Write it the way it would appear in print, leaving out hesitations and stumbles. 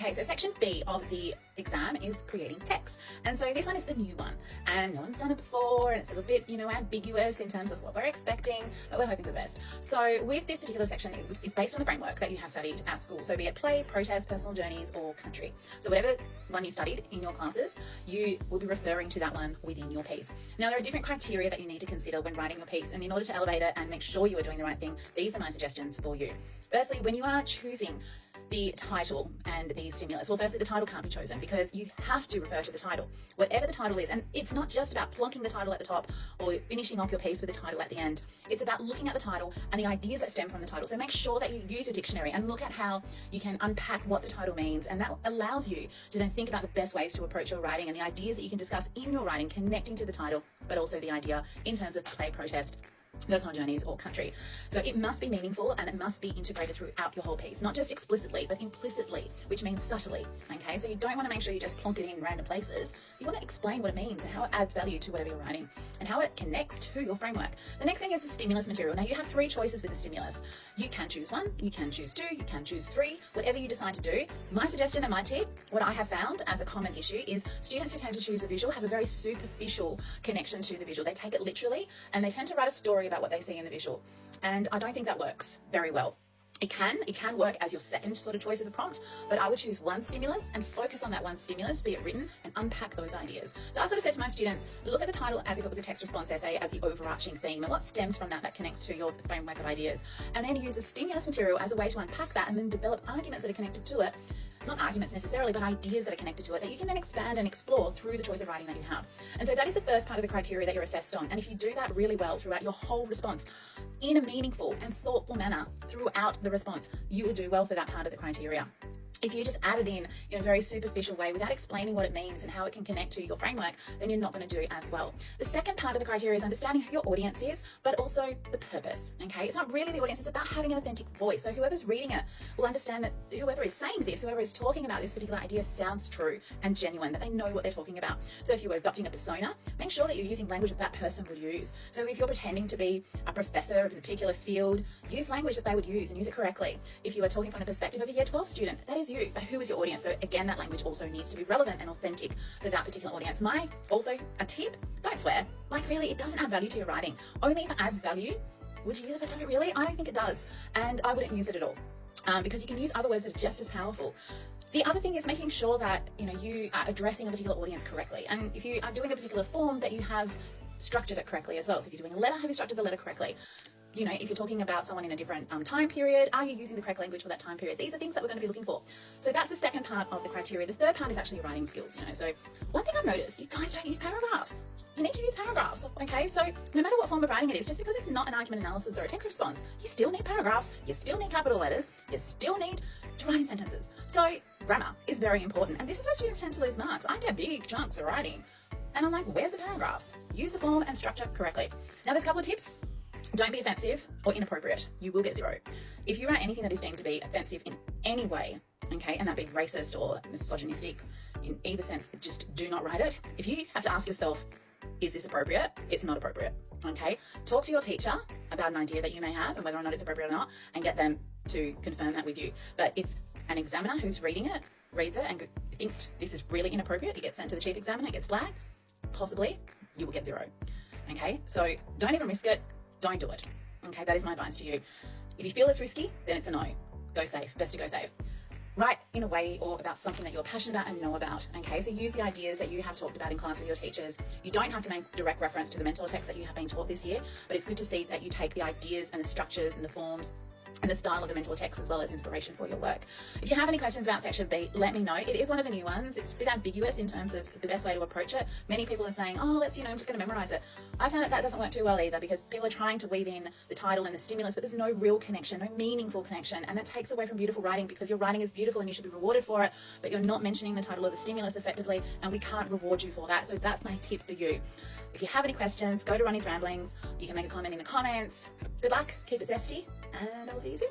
Okay, so section B of the exam is creating text. And so this one is the new one, and no one's done it before, and it's a little bit, ambiguous in terms of what we're expecting, but we're hoping for the best. So with this particular section, it's based on the framework that you have studied at school. So be it play, protest, personal journeys, or country. So whatever one you studied in your classes, you will be referring to that one within your piece. Now, there are different criteria that you need to consider when writing your piece, and in order to elevate it and make sure you are doing the right thing, these are my suggestions for you. Firstly, when you are choosing the title and the stimulus. Well, firstly, the title can't be chosen because you have to refer to the title, whatever the title is. And it's not just about plonking the title at the top or finishing off your piece with the title at the end. It's about looking at the title and the ideas that stem from the title. So make sure that you use your dictionary and look at how you can unpack what the title means. And that allows you to then think about the best ways to approach your writing and the ideas that you can discuss in your writing connecting to the title, but also the idea in terms of play, protest, personal journeys, or country. So it must be meaningful and it must be integrated throughout your whole piece, not just explicitly, but implicitly, which means subtly. Okay, so you don't want to make sure you just plonk it in random places. You want to explain what it means and how it adds value to whatever you're writing and how it connects to your framework. The next thing is the stimulus material. Now, you have three choices with the stimulus. You can choose one, you can choose two, you can choose three, whatever you decide to do. My suggestion and my tip, what I have found as a common issue, is students who tend to choose the visual have a very superficial connection to the visual. They take it literally and they tend to write a story about what they see in the visual. And I don't think that works very well. It can work as your second sort of choice of the prompt, but I would choose one stimulus and focus on that one stimulus, be it written, and unpack those ideas. So I sort of said to my students, look at the title as if it was a text response essay as the overarching theme and what stems from that connects to your framework of ideas. And then use the stimulus material as a way to unpack that and then develop arguments that are connected to it. Not arguments necessarily, but ideas that are connected to it that you can then expand and explore through the choice of writing that you have. And so that is the first part of the criteria that you're assessed on. And if you do that really well throughout your whole response in a meaningful and thoughtful manner throughout the response, you will do well for that part of the criteria. If you just add it in a very superficial way without explaining what it means and how it can connect to your framework, then you're not going to do as well. The second part of the criteria is understanding who your audience is, but also the purpose. Okay, it's not really the audience, it's about having an authentic voice. So whoever's reading it will understand that whoever is saying this, whoever is talking about this particular idea sounds true and genuine, that they know what they're talking about. So if you are adopting a persona, make sure that you're using language that that person would use. So if you're pretending to be a professor in a particular field, use language that they would use and use it correctly. If you are talking from the perspective of a Year 12 student, that is you, but who is your audience? So again, that language also needs to be relevant and authentic for that particular audience. Also a tip, don't swear. Like, really, it doesn't add value to your writing. Only if it adds value would you use it, but does it really? I don't think it does. And I wouldn't use it at all because you can use other words that are just as powerful. The other thing is making sure that you are addressing a particular audience correctly. And if you are doing a particular form, that you have structured it correctly as well. So if you're doing a letter, have you structured the letter correctly? If you're talking about someone in a different time period, are you using the correct language for that time period? These are things that we're going to be looking for. So that's the second part of the criteria. The third part is actually your writing skills. So one thing I've noticed, you guys don't use paragraphs. You need to use paragraphs, okay? So no matter what form of writing it is, just because it's not an argument analysis or a text response, you still need paragraphs, you still need capital letters, you still need to write in sentences. So grammar is very important, and this is where students tend to lose marks. I get big chunks of writing, and I'm like, where's the paragraphs? Use the form and structure correctly. Now, there's a couple of tips. Don't be offensive or inappropriate. You will get 0. If you write anything that is deemed to be offensive in any way, okay, and that be racist or misogynistic in either sense, just do not write it. If you have to ask yourself, is this appropriate? It's not appropriate, okay? Talk to your teacher about an idea that you may have and whether or not it's appropriate or not, and get them to confirm that with you. But if an examiner who's reading it, reads it and thinks this is really inappropriate, it gets sent to the chief examiner, it gets flagged, possibly you will get 0, okay? So don't even risk it. Don't do it. Okay, that is my advice to you. If you feel it's risky, then it's a no. Go safe. Best to go safe. Write in a way or about something that you're passionate about and know about. Okay, so use the ideas that you have talked about in class with your teachers. You don't have to make direct reference to the mentor text that you have been taught this year, but it's good to see that you take the ideas and the structures and the forms and the style of the mentor text as well as inspiration for your work. If you have any questions about section B, let me know. It is one of the new ones. It's a bit ambiguous in terms of the best way to approach it. Many people are saying, oh, I'm just going to memorize it. I found that doesn't work too well either, because people are trying to weave in the title and the stimulus, but there's no real connection, no meaningful connection, and that takes away from beautiful writing, because your writing is beautiful and you should be rewarded for it, but you're not mentioning the title or the stimulus effectively, and we can't reward you for that. So that's my tip for you. If you have any questions, go to Ronnie's Ramblings. You can make a comment in the comments. Good luck, keep it zesty, and I will see you soon.